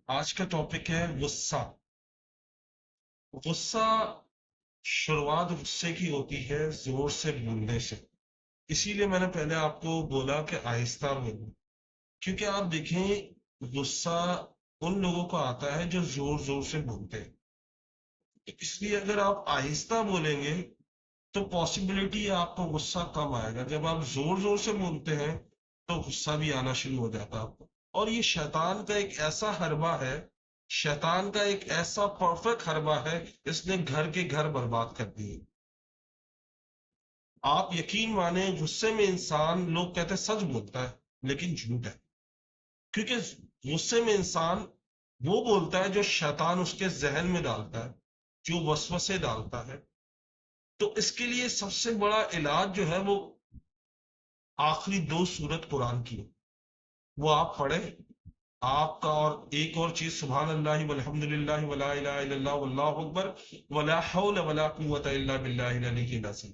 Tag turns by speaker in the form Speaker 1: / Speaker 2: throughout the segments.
Speaker 1: آج کا ٹاپک ہے غصہ۔ غصہ، شروعات غصے کی ہوتی ہے زور سے بولنے سے۔ اسی لیے میں نے پہلے آپ کو بولا کہ آہستہ بولو، کیونکہ آپ دیکھیں غصہ ان لوگوں کو آتا ہے جو زور زور سے بولتے ہیں۔ اس لیے اگر آپ آہستہ بولیں گے تو پاسبلٹی ہے آپ کو غصہ کم آئے گا۔ جب آپ زور زور سے بولتے ہیں تو غصہ بھی آنا شروع ہو جاتا ہے آپ کو۔ اور یہ شیطان کا ایک ایسا حربہ ہے، شیطان کا ایک ایسا پرفیکٹ حربہ ہے، اس نے گھر کے گھر برباد کر دیے۔ آپ یقین مانیں غصے میں انسان، لوگ کہتے ہیں سچ بولتا ہے لیکن جھوٹ ہے، کیونکہ غصے میں انسان وہ بولتا ہے جو شیطان اس کے ذہن میں ڈالتا ہے، جو وسوسے ڈالتا ہے۔ تو اس کے لیے سب سے بڑا علاج جو ہے وہ آخری دو سورت قرآن کی ہے، وہ آپ پڑھیں۔ آپ کا، اور ایک اور چیز، سبحان اللہ والحمد للہ ولا الہ الا اللہ واللہ اکبر ولا حول ولا قوت الا باللہ العلی العظیم،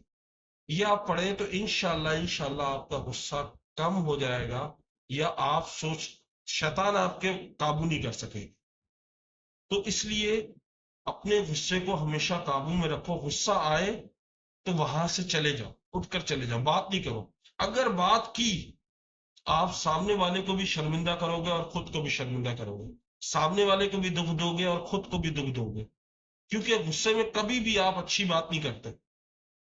Speaker 1: یہ آپ پڑھیں تو انشاءاللہ آپ کا غصہ کم ہو جائے گا، یا آپ سوچ شیطان آپ کے قابو نہیں کر سکے۔ تو اس لیے اپنے غصے کو ہمیشہ قابو میں رکھو۔ غصہ آئے تو وہاں سے چلے جاؤ، اٹھ کر چلے جاؤ، بات نہیں کرو۔ اگر بات کی، آپ سامنے والے کو بھی شرمندہ کرو گے اور خود کو بھی شرمندہ کرو گے، سامنے والے کو بھی دکھ دو گے اور خود کو بھی دکھ دو گے، کیونکہ غصے میں کبھی بھی آپ اچھی بات نہیں کرتے،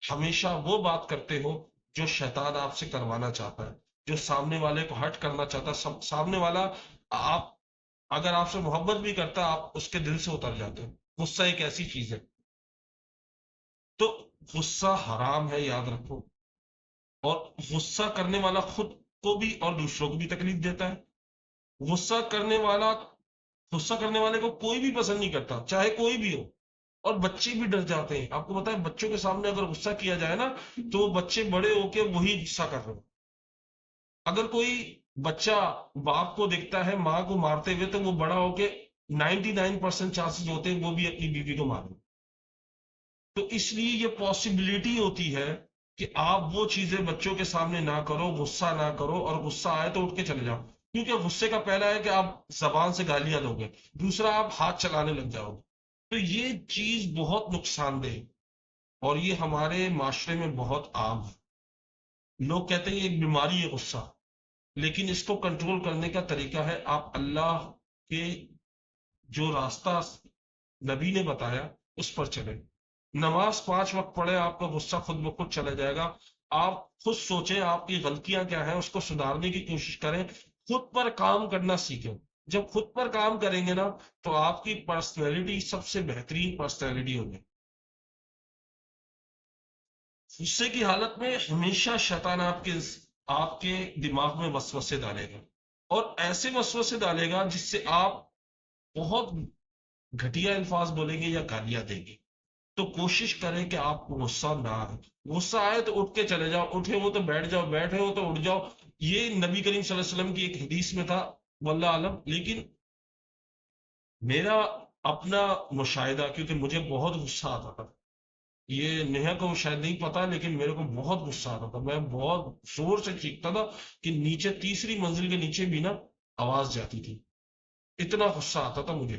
Speaker 1: ہمیشہ وہ بات کرتے ہو جو شیطان آپ سے کروانا چاہتا ہے، جو سامنے والے کو ہرٹ کرنا چاہتا ہے۔ سامنے والا، آپ اگر آپ سے محبت بھی کرتا ہے آپ اس کے دل سے اتر جاتے ہیں۔ غصہ ایک ایسی چیز ہے۔ تو غصہ حرام ہے، یاد رکھو۔ اور غصہ کرنے والا خود کو بھی اور دوسروں کو بھی تکلیف دیتا ہے۔ غصہ کرنے والا، غصہ کرنے والے کو کوئی بھی پسند نہیں کرتا، چاہے کوئی بھی ہو۔ اور بچے بھی ڈر جاتے ہیں، آپ کو پتا ہے بچوں کے سامنے اگر غصہ کیا جائے نا تو بچے بڑے ہو کے وہی غصہ کر رہے ہیں۔ اگر کوئی بچہ باپ کو دیکھتا ہے ماں کو مارتے ہوئے تو وہ بڑا ہو کے 99% چانسز ہوتے ہیں وہ بھی اپنی بیوی کو مارے۔ تو اس لیے یہ پاسبلٹی ہوتی ہے کہ آپ وہ چیزیں بچوں کے سامنے نہ کرو، غصہ نہ کرو، اور غصہ آئے تو اٹھ کے چلے جاؤ۔ کیونکہ غصے کا پہلا ہے کہ آپ زبان سے گالیاں دو گے، دوسرا آپ ہاتھ چلانے لگ جاؤ گے۔ تو یہ چیز بہت نقصان دہ ہے، اور یہ ہمارے معاشرے میں بہت عام ہے۔ لوگ کہتے ہیں یہ ایک بیماری ہے غصہ، لیکن اس کو کنٹرول کرنے کا طریقہ ہے آپ اللہ کے جو راستہ نبی نے بتایا اس پر چلیں۔ نماز 5 وقت پڑھے، آپ کا غصہ خود بخود چلا جائے گا۔ آپ خود سوچیں آپ کی غلطیاں کیا ہیں، اس کو سدھارنے کی کوشش کریں، خود پر کام کرنا سیکھیں۔ جب خود پر کام کریں گے نا تو آپ کی پرسنالٹی سب سے بہترین پرسنالٹی ہوگی۔ غصے کی حالت میں ہمیشہ شیطان آپ کے دماغ میں وسوسے ڈالے گا، اور ایسے وسوسے ڈالے گا جس سے آپ بہت گھٹیا الفاظ بولیں گے یا گالیاں دیں گے۔ تو کوشش کریں کہ آپ کو غصہ نہ آئے۔ غصہ آئے تو اٹھ کے چلے جاؤ، اٹھے ہو تو بیٹھ جاؤ، بیٹھے ہو تو اٹھ جاؤ۔ یہ نبی کریم صلی اللہ علیہ وسلم کی ایک حدیث میں تھا، واللہ عالم، لیکن میرا اپنا مشاہدہ، کیونکہ مجھے بہت غصہ آتا تھا، یہ نیہا کو شاید نہیں پتا لیکن میرے کو بہت غصہ آتا تھا، میں بہت زور سے چیختا تھا کہ نیچے تیسری منزل کے نیچے بھی نا آواز جاتی تھی، اتنا غصہ آتا تھا مجھے۔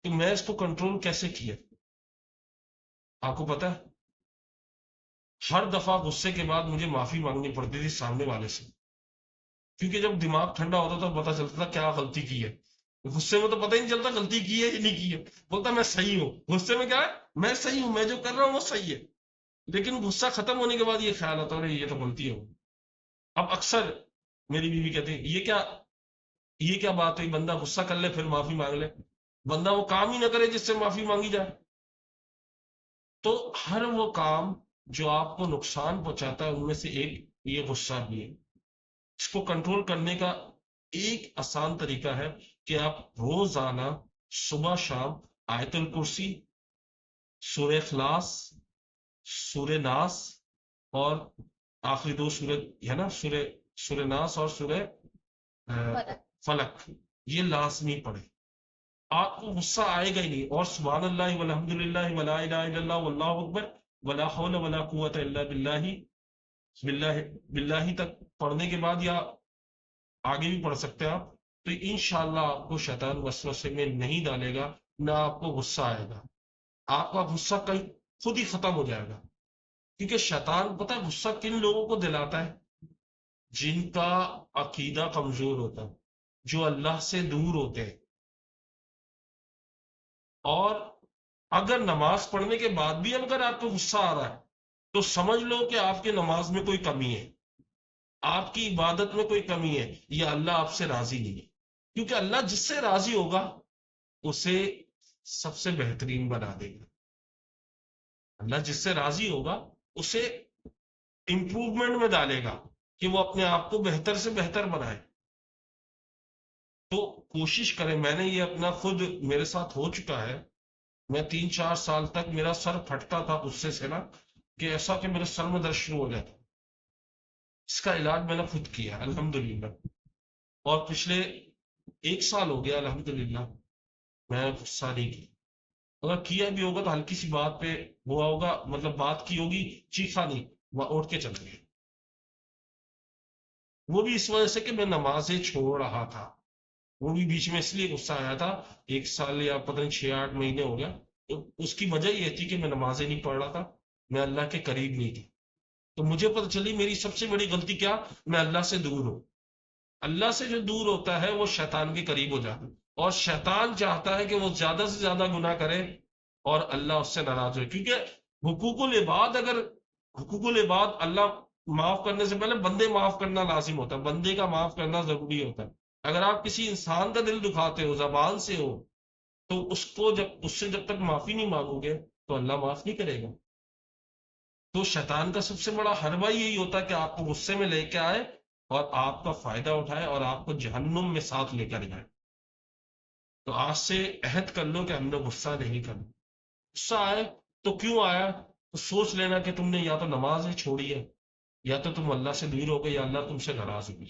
Speaker 1: تو میں اس کو کنٹرول کیسے کیا، آپ کو پتا ہے؟ ہر دفعہ غصے کے بعد مجھے معافی مانگنی پڑتی تھی سامنے والے سے، کیونکہ جب دماغ ٹھنڈا ہوتا تھا پتا چلتا تھا کیا غلطی کی ہے۔ غصے میں تو پتہ ہی نہیں چلتا غلطی کی ہے یا نہیں کی ہے، بولتا میں صحیح ہوں، غصے میں کیا ہے، میں صحیح ہوں، میں جو کر رہا ہوں وہ صحیح ہے۔ لیکن غصہ ختم ہونے کے بعد یہ خیال آتا ہے یہ تو غلطی ہے۔ اب اکثر میری بیوی کہتی ہے یہ کیا بات ہوئی، بندہ غصہ کر لے پھر معافی مانگ لے، بندہ وہ کام ہی نہ کرے جس سے معافی مانگی جائے۔ تو ہر وہ کام جو آپ کو نقصان پہنچاتا ہے ان میں سے ایک یہ غصہ بھی ہے۔ اس کو کنٹرول کرنے کا ایک آسان طریقہ ہے کہ آپ روزانہ صبح شام آیت الکرسی، سورہ اخلاص، سورہ ناس، اور آخری دو سورہ ہے نا، سورہ ناس اور سورہ فلک، یہ لازمی پڑھے۔ آپ کو غصہ آئے گا ہی نہیں، اور سبحان اللہ والحمد للہ ولا الہ الا اللہ واللہ اکبر ولا حول ولا قوت الا باللہ، باللہ تک پڑھنے کے بعد، یا آگے بھی پڑھ سکتے ہیں آپ، تو انشاءاللہ آپ کو شیطان وسوسے میں نہیں ڈالے گا، نہ آپ کو غصہ آئے گا، آپ کا غصہ کہیں خود ہی ختم ہو جائے گا۔ کیونکہ شیطان پتہ ہے غصہ کن لوگوں کو دلاتا ہے؟ جن کا عقیدہ کمزور ہوتا ہے، جو اللہ سے دور ہوتے ہیں۔ اور اگر نماز پڑھنے کے بعد بھی اگر آپ کو غصہ آ رہا ہے تو سمجھ لو کہ آپ کی نماز میں کوئی کمی ہے، آپ کی عبادت میں کوئی کمی ہے، یا اللہ آپ سے راضی نہیں ہے۔ کیونکہ اللہ جس سے راضی ہوگا اسے سب سے بہترین بنا دے گا۔ اللہ جس سے راضی ہوگا اسے امپروومنٹ میں ڈالے گا کہ وہ اپنے آپ کو بہتر سے بہتر بنائے۔ تو کوشش کریں، میں نے یہ اپنا خود میرے ساتھ ہو چکا ہے، میں 3-4 سال تک میرا سر پھٹتا تھا غصے سے نا، کہ ایسا کہ میرے سر میں درد شروع ہو جاتا۔ اس کا علاج میں نے خود کیا الحمدللہ، اور پچھلے 1 سال ہو گیا الحمدللہ میں غصہ نہیں کیا۔ اگر کیا بھی ہوگا تو ہلکی سی بات پہ ہوا ہوگا، مطلب بات کی ہوگی، چیخا نہیں، وہ اٹھ کے چلا گیا۔ وہ بھی اس وجہ سے کہ میں نمازیں چھوڑ رہا تھا، وہ بھی بیچ میں اس لیے غصہ آیا تھا، 1 سال یا پتہ نہیں 6-8 مہینے ہو گیا، تو اس کی وجہ یہ تھی کہ میں نمازیں نہیں پڑھ رہا تھا، میں اللہ کے قریب نہیں تھی۔ تو مجھے پتہ چلی میری سب سے بڑی غلطی کیا، میں اللہ سے دور ہوں۔ اللہ سے جو دور ہوتا ہے وہ شیطان کے قریب ہو جاتا ہے، اور شیطان چاہتا ہے کہ وہ زیادہ سے زیادہ گناہ کرے اور اللہ اس سے ناراض ہوئے۔ کیونکہ حقوق العباد، اگر حقوق العباد اللہ معاف کرنے سے پہلے بندے معاف کرنا لازم ہوتا ہے، بندے کا معاف کرنا ضروری ہوتا ہے۔ اگر آپ کسی انسان کا دل دکھاتے ہو زبان سے ہو، تو اس سے جب تک معافی نہیں مانگو گے تو اللہ معاف نہیں کرے گا۔ تو شیطان کا سب سے بڑا حربہ یہی ہوتا ہے کہ آپ کو غصے میں لے کے آئے اور آپ کا فائدہ اٹھائے اور آپ کو جہنم میں ساتھ لے کر جائے۔ تو آج سے عہد کر لو کہ ہم نے غصہ نہیں کرنا۔ غصہ آئے تو کیوں آیا، تو سوچ لینا کہ تم نے یا تو نماز چھوڑی ہے، یا تو تم اللہ سے دور ہو گئے، یا اللہ تم سے ناراض ہوئی۔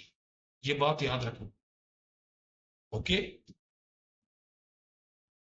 Speaker 1: یہ بات یاد رکھنا، اوکے۔